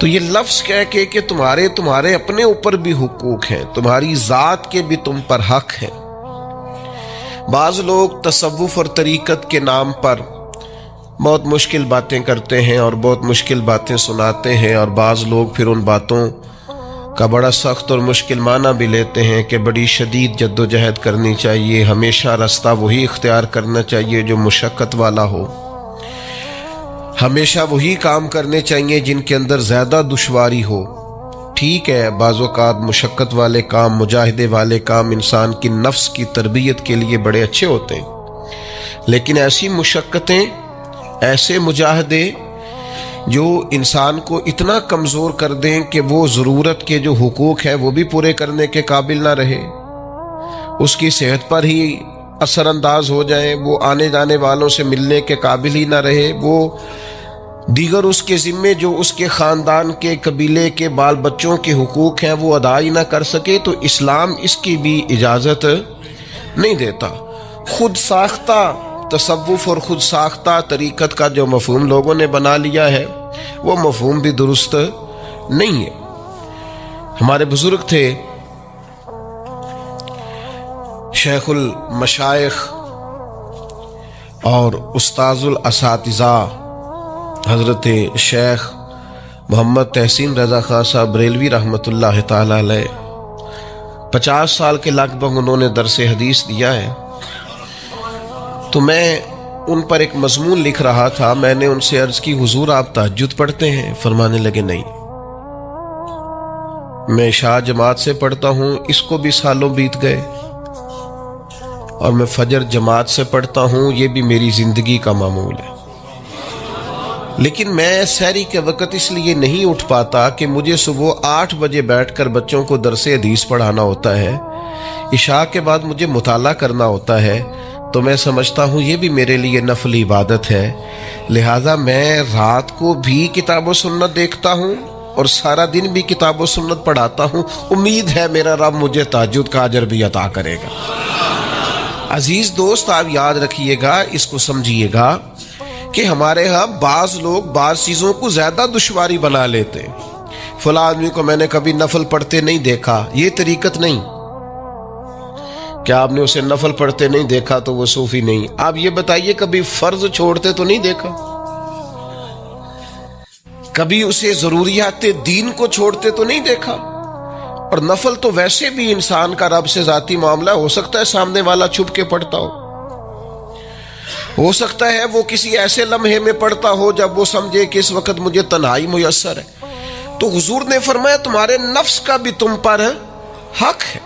تو یہ لفظ کہہ کے کہ تمہارے اپنے اوپر بھی حقوق ہیں، تمہاری ذات کے بھی تم پر حق ہیں۔ بعض لوگ تصوف اور طریقت کے نام پر بہت مشکل باتیں کرتے ہیں اور بہت مشکل باتیں سناتے ہیں، اور بعض لوگ پھر ان باتوں کا بڑا سخت اور مشکل معنی بھی لیتے ہیں کہ بڑی شدید جد و جہد کرنی چاہیے، ہمیشہ راستہ وہی اختیار کرنا چاہیے جو مشقت والا ہو، ہمیشہ وہی کام کرنے چاہیے جن کے اندر زیادہ دشواری ہو۔ ٹھیک ہے، بعض اوقات مشقت والے کام، مجاہدے والے کام انسان کی نفس کی تربیت کے لیے بڑے اچھے ہوتے ہیں، لیکن ایسی مشقتیں، ایسے مجاہدے جو انسان کو اتنا کمزور کر دیں کہ وہ ضرورت کے جو حقوق ہیں وہ بھی پورے کرنے کے قابل نہ رہے، اس کی صحت پر ہی اثر انداز ہو جائیں، وہ آنے جانے والوں سے ملنے کے قابل ہی نہ رہے، وہ دیگر اس کے ذمے جو اس کے خاندان کے قبیلے کے بال بچوں کے حقوق ہیں وہ ادا ہی نہ کر سکے تو اسلام اس کی بھی اجازت نہیں دیتا۔ خود ساختہ تصوف اور خود ساختہ طریقت کا جو مفہوم لوگوں نے بنا لیا ہے وہ مفہوم بھی درست نہیں ہے۔ ہمارے بزرگ تھے شیخ المشائخ اور استاذ الاساتذہ حضرت شیخ محمد تحسین رضا خان صاحب بریلوی رحمۃ اللہ تعالی علیہ، 50 سال کے لگ بھگ انہوں نے درس حدیث دیا ہے۔ تو میں ان پر ایک مضمون لکھ رہا تھا، میں نے ان سے عرض کی حضور آپ تہجد پڑھتے ہیں؟ فرمانے لگے نہیں، میں عشاء جماعت سے پڑھتا ہوں، اس کو بھی سالوں بیت گئے، اور میں فجر جماعت سے پڑھتا ہوں، یہ بھی میری زندگی کا معمول ہے، لیکن میں سحری کے وقت اس لیے نہیں اٹھ پاتا کہ مجھے صبح 8 بجے بیٹھ کر بچوں کو درس حدیث پڑھانا ہوتا ہے، عشاء کے بعد مجھے مطالعہ کرنا ہوتا ہے، تو میں سمجھتا ہوں یہ بھی میرے لیے نفل عبادت ہے، لہٰذا میں رات کو بھی کتاب و سنت دیکھتا ہوں اور سارا دن بھی کتاب و سنت پڑھاتا ہوں، امید ہے میرا رب مجھے تہجد کا اجر بھی عطا کرے گا۔ عزیز دوست، آپ یاد رکھیے گا، اس کو سمجھیے گا کہ ہمارے ہاں بعض لوگ بعض چیزوں کو زیادہ دشواری بنا لیتے ہیں۔ فلاں آدمی کو میں نے کبھی نفل پڑھتے نہیں دیکھا، یہ طریقت نہیں۔ کیا آپ نے اسے نفل پڑھتے نہیں دیکھا تو وہ صوفی نہیں؟ آپ یہ بتائیے کبھی فرض چھوڑتے تو نہیں دیکھا؟ کبھی اسے ضروریات دین کو چھوڑتے تو نہیں دیکھا؟ اور نفل تو ویسے بھی انسان کا رب سے ذاتی معاملہ، ہو سکتا ہے سامنے والا چھپ کے پڑھتا ہو سکتا ہے وہ کسی ایسے لمحے میں پڑھتا ہو جب وہ سمجھے کہ اس وقت مجھے تنہائی میسر ہے۔ تو حضور نے فرمایا تمہارے نفس کا بھی تم پر حق ہے،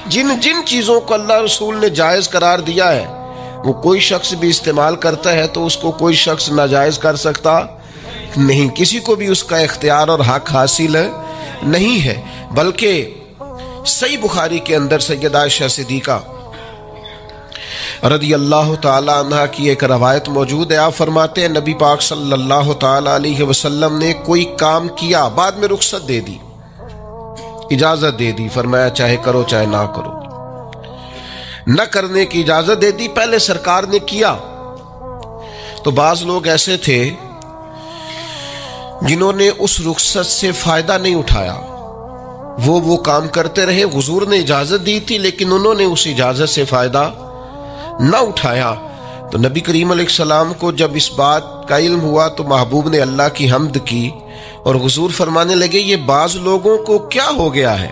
جن چیزوں کو اللہ رسول نے جائز قرار دیا ہے وہ کوئی شخص بھی استعمال کرتا ہے تو اس کو کوئی شخص ناجائز کر سکتا نہیں، کسی کو بھی اس کا اختیار اور حق حاصل نہیں ہے۔ بلکہ صحیح بخاری کے اندر سیدہ عائشہ صدیقہ رضی اللہ تعالی عنہ کی ایک روایت موجود ہے، آپ فرماتے ہیں نبی پاک صلی اللہ تعالی علیہ وسلم نے کوئی کام کیا، بعد میں رخصت دے دی، اجازت دے دی، فرمایا چاہے کرو چاہے نہ کرو، نہ کرنے کی اجازت دے دی، پہلے سرکار نے کیا۔ تو بعض لوگ ایسے تھے جنہوں نے اس رخصت سے فائدہ نہیں اٹھایا، وہ کام کرتے رہے، حضور نے اجازت دی تھی لیکن انہوں نے اس اجازت سے فائدہ نہ اٹھایا۔ تو نبی کریم علیہ السلام کو جب اس بات کا علم ہوا تو محبوب نے اللہ کی حمد کی اور حضور فرمانے لگے یہ بعض لوگوں کو کیا ہو گیا ہے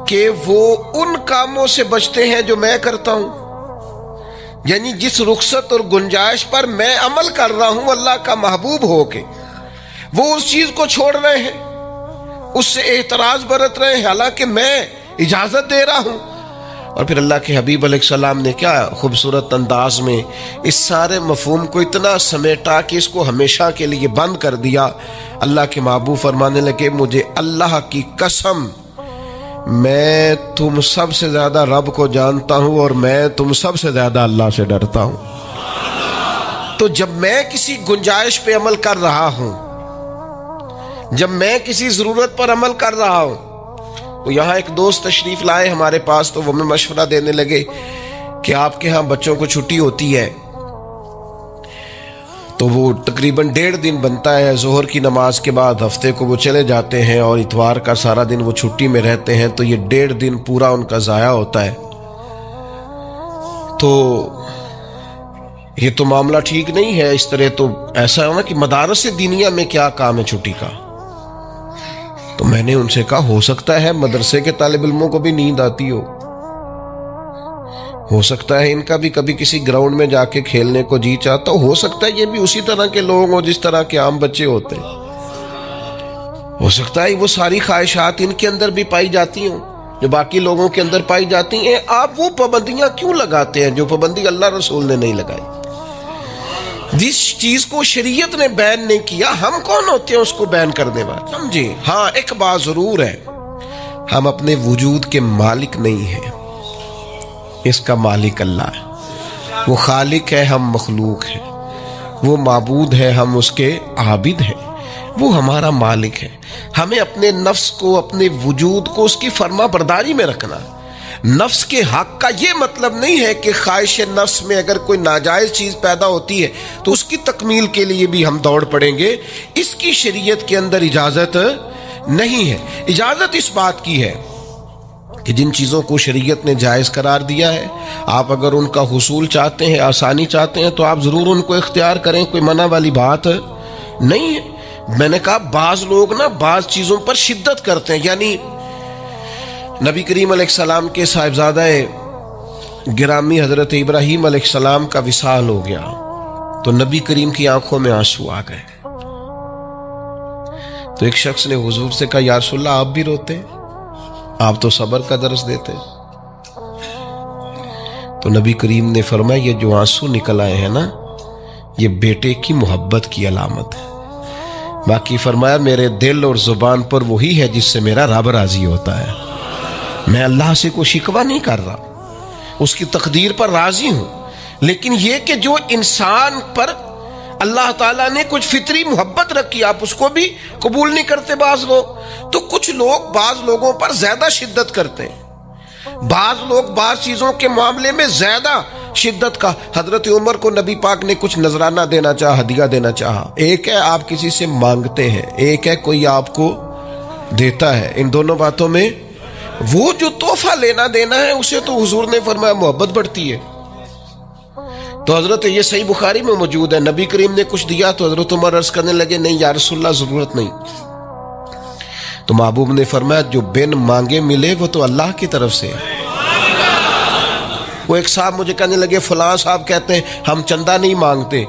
کہ وہ ان کاموں سے بچتے ہیں جو میں کرتا ہوں، یعنی جس رخصت اور گنجائش پر میں عمل کر رہا ہوں اللہ کا محبوب ہو کے، وہ اس چیز کو چھوڑ رہے ہیں، اس سے اعتراض برت رہے ہیں، حالانکہ میں اجازت دے رہا ہوں۔ اور پھر اللہ کے حبیب علیہ السلام نے کیا خوبصورت انداز میں اس سارے مفہوم کو اتنا سمیٹا کہ اس کو ہمیشہ کے لیے بند کر دیا۔ اللہ کے محبوب فرمانے لگے مجھے اللہ کی قسم میں تم سب سے زیادہ رب کو جانتا ہوں اور میں تم سب سے زیادہ اللہ سے ڈرتا ہوں۔ تو جب میں کسی گنجائش پہ عمل کر رہا ہوں، جب میں کسی ضرورت پر عمل کر رہا ہوں، تو یہاں ایک دوست تشریف لائے ہمارے پاس، تو وہ ہمیں مشورہ دینے لگے کہ آپ کے ہاں بچوں کو چھٹی ہوتی ہے تو وہ تقریباً 1.5 دن بنتا ہے، ظہر کی نماز کے بعد ہفتے کو وہ چلے جاتے ہیں اور اتوار کا سارا دن وہ چھٹی میں رہتے ہیں، تو یہ 1.5 دن پورا ان کا ضائع ہوتا ہے۔ تو یہ تو معاملہ ٹھیک نہیں ہے، اس طرح تو ایسا ہے نا کہ مدارس دینیہ میں کیا کام ہے چھٹی کا؟ تو میں نے ان سے کہا ہو سکتا ہے مدرسے کے طالب علموں کو بھی نیند آتی ہو سکتا ہے ان کا بھی کبھی کسی گراؤنڈ میں جا کے کھیلنے کو جی چاہتا ہو سکتا ہے یہ بھی اسی طرح کے لوگ ہوں جس طرح کے عام بچے ہوتے ہیں، ہو سکتا ہے وہ ساری خواہشات ان کے اندر بھی پائی جاتی ہوں جو باقی لوگوں کے اندر پائی جاتی ہیں۔ آپ وہ پابندیاں کیوں لگاتے ہیں جو پابندی اللہ رسول نے نہیں لگائی؟ جس چیز کو شریعت نے بین نہیں کیا، ہم کون ہوتے ہیں اس کو بین کرنے والے؟ سمجھے؟ ہاں ایک بات ضرور ہے، ہم اپنے وجود کے مالک نہیں ہیں، اس کا مالک اللہ ہے، وہ خالق ہے، ہم مخلوق ہیں۔ وہ معبود ہے، ہم اس کے عابد ہیں، وہ ہمارا مالک ہے۔ ہمیں اپنے نفس کو، اپنے وجود کو اس کی فرما برداری میں رکھنا۔ نفس کے حق کا یہ مطلب نہیں ہے کہ خواہش نفس میں اگر کوئی ناجائز چیز پیدا ہوتی ہے تو اس کی تکمیل کے لیے بھی ہم دوڑ پڑیں گے، اس کی شریعت کے اندر اجازت نہیں ہے۔ اجازت اس بات کی ہے کہ جن چیزوں کو شریعت نے جائز قرار دیا ہے، آپ اگر ان کا حصول چاہتے ہیں، آسانی چاہتے ہیں، تو آپ ضرور ان کو اختیار کریں، کوئی منع والی بات نہیں ہے۔ میں نے کہا بعض لوگ نا بعض چیزوں پر شدت کرتے ہیں، یعنی نبی کریم علیہ السلام کے صاحبزادہ گرامی حضرت ابراہیم علیہ السلام کا وصال ہو گیا تو نبی کریم کی آنکھوں میں آنسو آ گئے۔ تو ایک شخص نے حضور سے کہا یا رسول اللہ آپ بھی روتے، آپ تو صبر کا درس دیتے۔ تو نبی کریم نے فرمایا یہ جو آنسو نکل آئے ہیں نا، یہ بیٹے کی محبت کی علامت ہے۔ باقی فرمایا میرے دل اور زبان پر وہی ہے جس سے میرا رب راضی ہوتا ہے، میں اللہ سے کوئی شکوہ نہیں کر رہا، اس کی تقدیر پر راضی ہوں۔ لیکن یہ کہ جو انسان پر اللہ تعالیٰ نے کچھ فطری محبت رکھی، آپ اس کو بھی قبول نہیں کرتے بعض لوگ، تو کچھ لوگ بعض لوگوں پر زیادہ شدت کرتے ہیں، بعض لوگ بعض چیزوں کے معاملے میں زیادہ شدت کا۔ حضرت عمر کو نبی پاک نے کچھ نذرانہ دینا چاہا، ہدیہ دینا چاہا۔ ایک ہے آپ کسی سے مانگتے ہیں، ایک ہے کوئی آپ کو دیتا ہے، ان دونوں باتوں میں وہ جو تحفہ لینا دینا ہے اسے تو حضور نے فرمایا محبت بڑھتی ہے۔ تو حضرت یہ صحیح بخاری میں موجود ہے، نبی کریم نے کچھ دیا تو حضرت عمر عرض کرنے لگے نہیں یا رسول اللہ ضرورت نہیں۔ تو محبوب نے فرمایا جو بن مانگے ملے وہ تو اللہ کی طرف سے ہے۔ وہ ایک صاحب مجھے کہنے لگے فلاں صاحب کہتے ہیں ہم چندہ نہیں مانگتے،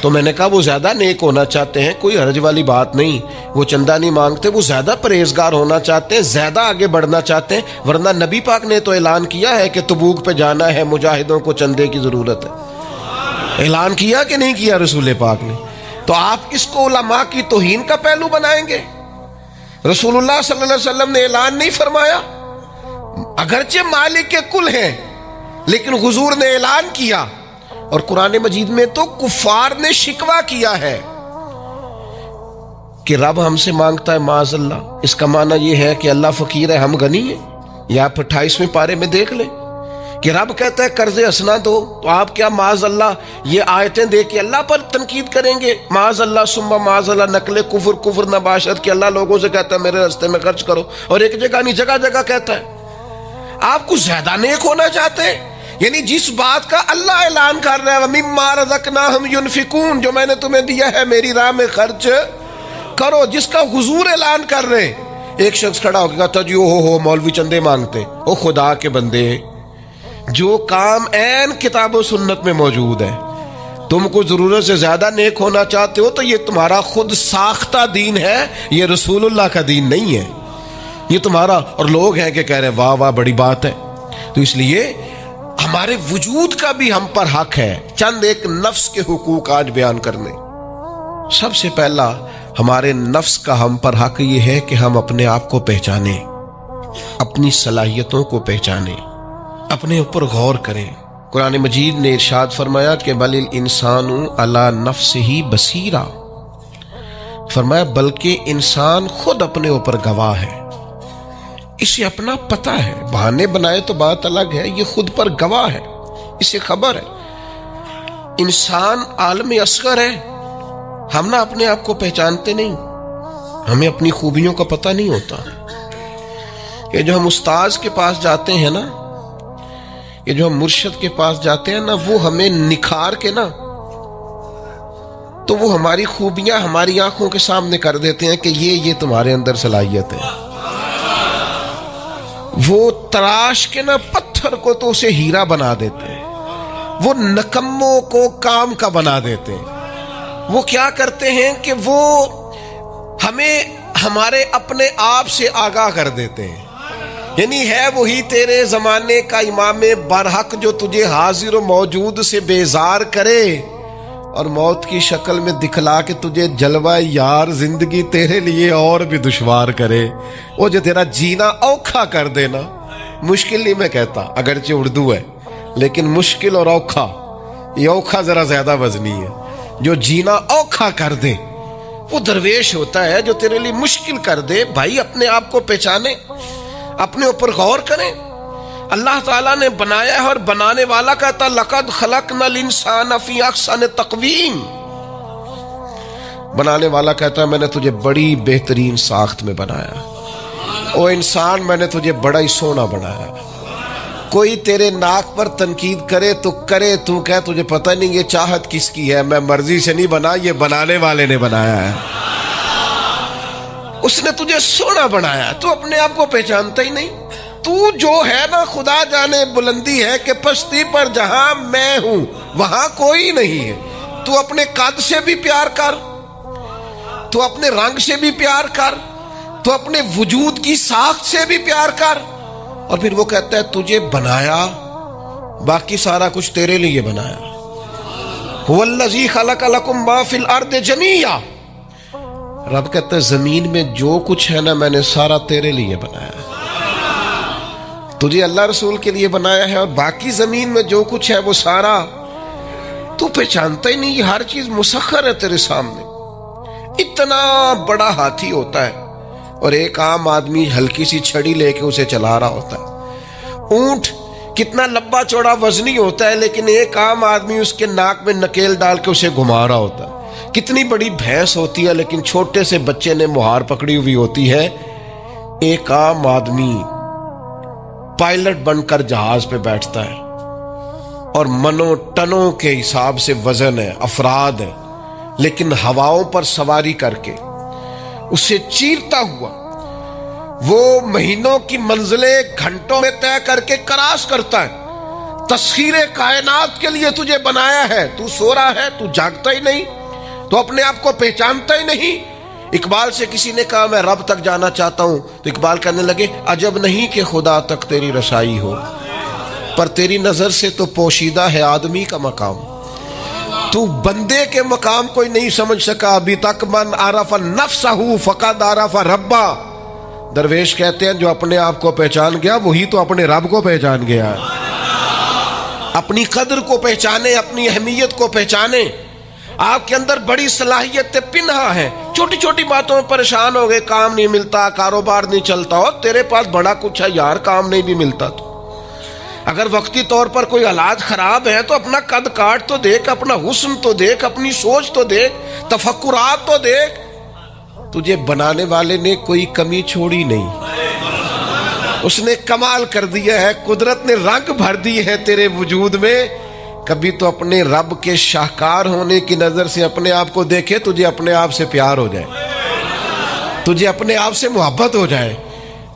تو میں نے کہا وہ زیادہ نیک ہونا چاہتے ہیں، کوئی حرج والی بات نہیں، وہ چندہ نہیں مانگتے، وہ زیادہ پرہیزگار ہونا چاہتے ہیں، زیادہ آگے بڑھنا چاہتے ہیں، ورنہ نبی پاک نے تو اعلان کیا ہے کہ تبوک پہ جانا ہے، مجاہدوں کو چندے کی ضرورت ہے۔ اعلان کیا کہ نہیں کیا رسول پاک نے؟ تو آپ اس کو علماء کی توہین کا پہلو بنائیں گے؟ رسول اللہ صلی اللہ علیہ وسلم نے اعلان نہیں فرمایا؟ اگرچہ مالک کے کل ہیں لیکن حضور نے اعلان کیا، اور قرآن مجید میں تو کفار نے شکوہ کیا ہے کہ رب ہم سے مانگتا ہے معاذ اللہ۔ اس کا معنی یہ ہے کہ اللہ فقیر ہے ہم غنی ہیں؟ یا آپ 28ویں پارے میں دیکھ لیں کہ رب کہتا ہے قرض حسنہ دو، تو آپ کیا معاذ اللہ یہ آیتیں دے کے اللہ پر تنقید کریں گے؟ معاذ اللہ ثم معاذ اللہ، نقل کفر نباشت کہ اللہ لوگوں سے کہتا ہے میرے راستے میں خرچ کرو، اور ایک جگہ نہیں جگہ جگہ کہتا ہے۔ آپ کچھ زیادہ نیک ہونا چاہتے ہیں، یعنی جس بات کا اللہ اعلان کر رہا ہے وَمِمَّا رَزَقْنَاهُمْ يُنْفِقُونَ، جو میں نے تمہیں دیا ہے میری راہ میں خرچ کرو، جس کا حضور اعلان کر رہے۔ ایک شخص کھڑا ہو کے کہتا جی ہو مولوی چندے مانگتے، او خدا کے بندے، جو کام عین کتاب و سنت میں موجود ہے، تم کو ضرورت سے زیادہ نیک ہونا چاہتے ہو تو یہ تمہارا خود ساختہ دین ہے، یہ رسول اللہ کا دین نہیں ہے، یہ تمہارا۔ اور لوگ ہیں کہ کہہ رہے واہ واہ بڑی بات ہے۔ تو اس لیے ہمارے وجود کا بھی ہم پر حق ہے۔ چند ایک نفس کے حقوق آج بیان کرنے۔ سب سے پہلا ہمارے نفس کا ہم پر حق یہ ہے کہ ہم اپنے آپ کو پہچانیں، اپنی صلاحیتوں کو پہچانیں، اپنے اوپر غور کریں۔ قرآن مجید نے ارشاد فرمایا کہ بل الانسان علی نفسہ بصیرہ، فرمایا بلکہ انسان خود اپنے اوپر گواہ ہے، اسے اپنا پتہ ہے، بہانے بنائے تو بات الگ ہے، یہ خود پر گواہ ہے، اسے خبر ہے۔ انسان عالم اصغر ہے، ہم نہ اپنے آپ کو پہچانتے نہیں، ہمیں اپنی خوبیوں کا پتہ نہیں ہوتا۔ یہ جو ہم استاذ کے پاس جاتے ہیں نا، یہ جو ہم مرشد کے پاس جاتے ہیں نا، وہ ہمیں نکھار کے نا تو وہ ہماری خوبیاں ہماری آنکھوں کے سامنے کر دیتے ہیں کہ یہ تمہارے اندر صلاحیت ہے۔ وہ تراش کے نا پتھر کو تو اسے ہیرا بنا دیتے ہیں، وہ نکموں کو کام کا بنا دیتے ہیں۔ وہ کیا کرتے ہیں کہ وہ ہمیں ہمارے اپنے آپ سے آگاہ کر دیتے ہیں، یعنی ہے وہی تیرے زمانے کا امام برحق جو تجھے حاضر و موجود سے بیزار کرے اور موت کی شکل میں دکھلا کے تجھے جلوہ یار زندگی تیرے لیے اور بھی دشوار کرے، وہ جو تیرا جینا اوکھا کر دینا۔ مشکل نہیں میں کہتا، اگرچہ اردو ہے لیکن مشکل اور اوکھا، یہ اوکھا ذرا زیادہ وزنی ہے۔ جو جینا اوکھا کر دے وہ درویش ہوتا ہے جو تیرے لیے مشکل کر دے۔ بھائی اپنے آپ کو پہچانے، اپنے اوپر غور کریں۔ اللہ تعالیٰ نے بنایا ہے اور بنانے والا کہتا لقد خلقنا الانسان فی احسن تقویم۔ بنانے والا کہتا ہے میں نے تجھے بڑی بہترین ساخت میں بنایا۔ او انسان میں نے تجھے بڑا ہی سونا بنایا۔ کوئی تیرے ناک پر تنقید کرے تو کرے، تو کہہ تجھے پتہ نہیں یہ چاہت کس کی ہے، میں مرضی سے نہیں بنا، یہ بنانے والے نے بنایا ہے۔ اس نے تجھے سونا بنایا، تو اپنے آپ کو پہچانتا ہی نہیں۔ تو جو ہے نا خدا جانے بلندی ہے کہ پستی پر جہاں میں ہوں وہاں کوئی نہیں ہے۔ تو اپنے قد سے بھی پیار کر، تو اپنے رنگ سے بھی پیار کر، تو اپنے وجود کی ساخت سے بھی پیار کر۔ اور پھر وہ کہتا ہے تجھے بنایا، باقی سارا کچھ تیرے لیے بنایا۔ هو الذی خلق لکم ما فی الارض جمیعا۔ رب کہتا ہے زمین میں جو کچھ ہے نا میں نے سارا تیرے لیے بنایا، تجھے اللہ رسول کے لیے بنایا ہے، اور باقی زمین میں جو کچھ ہے وہ سارا تو پہچانتا ہی نہیں۔ یہ ہر چیز مسخر ہے تیرے سامنے۔ اتنا بڑا ہاتھی ہوتا ہے اور ایک عام آدمی ہلکی سی چھڑی لے کے اسے چلا رہا ہوتا ہے۔ اونٹ کتنا لمبا چوڑا وزنی ہوتا ہے لیکن ایک عام آدمی اس کے ناک میں نکیل ڈال کے اسے گھما رہا ہوتا ہے۔ کتنی بڑی بھینس ہوتی ہے لیکن چھوٹے سے بچے نے مہار پکڑی ہوئی ہوتی ہے۔ ایک عام آدمی پائلٹ بن کر جہاز پہ بیٹھتا ہے اور منوں ٹنوں کے حساب سے وزن ہے، افراد ہے، لیکن ہواؤں پر سواری کر کے اسے چیرتا ہوا وہ مہینوں کی منزلیں گھنٹوں میں طے کر کے کراس کرتا ہے۔ تسخیر کائنات کے لیے تجھے بنایا ہے، تو سو رہا ہے، تو جاگتا ہی نہیں، تو اپنے آپ کو پہچانتا ہی نہیں۔ اقبال سے کسی نے کہا میں رب تک جانا چاہتا ہوں، تو اقبال کہنے لگے عجب نہیں کہ خدا تک تیری رسائی ہو، پر تیری نظر سے تو پوشیدہ ہے آدمی کا مقام۔ تو بندے کے مقام کوئی نہیں سمجھ سکا ابھی تک۔ من عرف نفسہ فقد عرف ربا۔ درویش کہتے ہیں جو اپنے آپ کو پہچان گیا وہی تو اپنے رب کو پہچان گیا۔ اپنی قدر کو پہچانے، اپنی اہمیت کو پہچانے۔ آپ کے اندر بڑی صلاحیت پنہا ہے، چھوٹی چھوٹی باتوں میں پریشان ہو گئے، کام نہیں ملتا، کاروبار نہیں چلتا، اور تیرے پاس بڑا کچھ ہے یار، کام نہیں بھی ملتا۔ تو اگر وقتی طور پر کوئی حالات خراب ہے تو اپنا قد کاٹ تو دیکھ، اپنا حسن تو دیکھ، اپنی سوچ تو دیکھ، تفکرات تو دیکھ۔ تجھے بنانے والے نے کوئی کمی چھوڑی نہیں، اس نے کمال کر دیا ہے، قدرت نے رنگ بھر دی ہے تیرے وجود میں۔ کبھی تو اپنے رب کے شاہکار ہونے کی نظر سے اپنے آپ کو دیکھے، تجھے اپنے آپ سے پیار ہو جائے، تجھے اپنے آپ سے محبت ہو جائے۔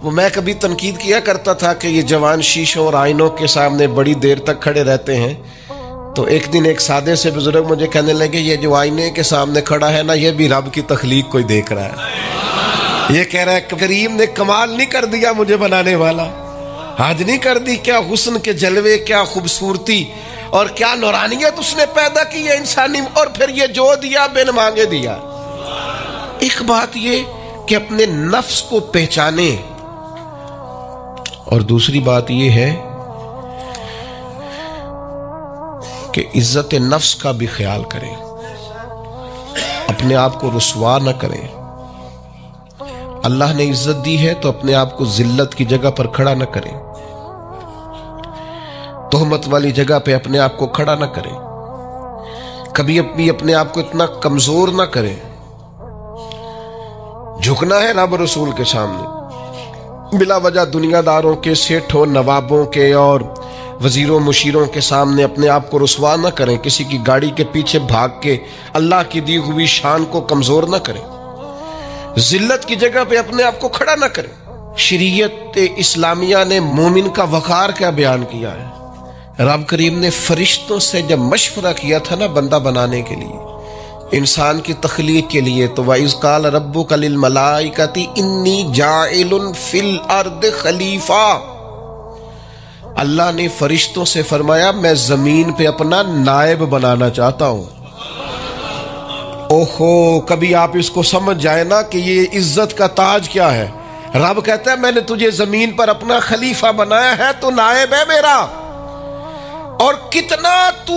وہ میں کبھی تنقید کیا کرتا تھا کہ یہ جوان شیشوں اور آئینوں کے سامنے بڑی دیر تک کھڑے رہتے ہیں، تو ایک دن ایک سادے سے بزرگ مجھے کہنے لگے یہ جو آئینے کے سامنے کھڑا ہے نا یہ بھی رب کی تخلیق کوئی دیکھ رہا ہے، یہ کہہ رہا ہے کریم نے کمال نہیں کر دیا مجھے بنانے والا، حد نہیں کر دی، کیا حسن کے جلوے، کیا خوبصورتی اور کیا نورانیت اس نے پیدا کی ہے انسانی، اور پھر یہ جو دیا بن مانگے دیا۔ ایک بات یہ کہ اپنے نفس کو پہچانے، اور دوسری بات یہ ہے کہ عزت نفس کا بھی خیال کریں، اپنے آپ کو رسوا نہ کریں۔ اللہ نے عزت دی ہے تو اپنے آپ کو ذلت کی جگہ پر کھڑا نہ کریں، تہمت والی جگہ پہ اپنے آپ کو کھڑا نہ کریں، کبھی اپنے آپ کو اتنا کمزور نہ کریں۔ جھکنا ہے رب رسول کے سامنے، بلا وجہ دنیا داروں کے، سیٹھوں، نوابوں کے اور وزیروں مشیروں کے سامنے اپنے آپ کو رسوا نہ کریں، کسی کی گاڑی کے پیچھے بھاگ کے اللہ کی دی ہوئی شان کو کمزور نہ کریں، ذلت کی جگہ پہ اپنے آپ کو کھڑا نہ کریں۔ شریعت اسلامیہ نے مومن کا وقار کیا بیان کیا ہے۔ رب کریم نے فرشتوں سے جب مشورہ کیا تھا نا بندہ بنانے کے لیے، انسان کی تخلیق کے لیے، تو وَإِذْ قَالَ رَبُّكَ لِلْمَلَائِكَةِ إِنِّي جَاعِلٌ فِي الْأَرْضِ خَلِيفَةً۔ اللہ نے فرشتوں سے فرمایا میں زمین پہ اپنا نائب بنانا چاہتا ہوں۔ اوہو، کبھی آپ اس کو سمجھ جائے نا کہ یہ عزت کا تاج کیا ہے۔ رب کہتا ہے میں نے تجھے زمین پر اپنا خلیفہ بنایا ہے، تو نائب ہے میرا، اور کتنا تو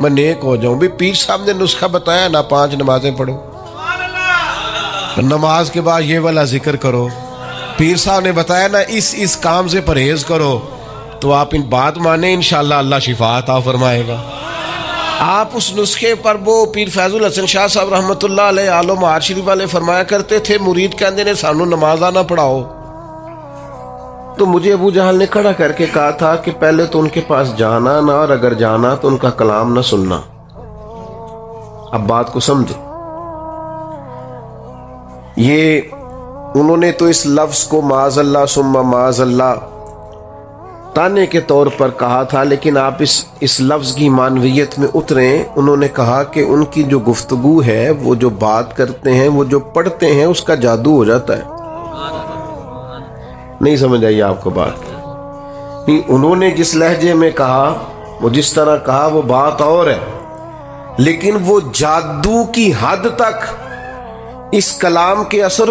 میں نیک ہو جاؤں. بھی پیر صاحب نے نسخہ بتایا نا 5 نمازیں پڑھو, نماز کے بعد یہ والا ذکر کرو. پیر صاحب نے بتایا نا اس کام سے پرہیز کرو, تو آپ ان بات مانیں انشاءاللہ اللہ شفا عطا فرمائے گا. آپ اس نسخے پر وہ پیر فیض الحسن شاہ صاحب رحمۃ اللہ علیہ آل و معاد شریف والے فرمایا کرتے تھے, مرید کہندے نے سانو نمازاں نہ پڑھاؤ. تو مجھے ابو جہل نے کھڑا کر کے کہا تھا کہ پہلے تو ان کے پاس جانا نہ, اور اگر جانا تو ان کا کلام نہ سننا. اب بات کو سمجھو, یہ انہوں نے تو اس لفظ کو معاذ اللہ ثم معاذ اللہ تانے کے طور پر کہا تھا, لیکن آپ اس لفظ کی معنویت میں اتریں. انہوں نے کہا کہ ان کی جو گفتگو ہے, وہ جو بات کرتے ہیں, وہ جو پڑھتے ہیں, اس کا جادو ہو جاتا ہے. نہیں سمجھ آئی آپ کو بات؟ نہیں, انہوں نے جس لہجے میں کہا, وہ جس طرح کہا, وہ بات اور ہے, لیکن وہ جادو کی حد تک اس کلام کے اثر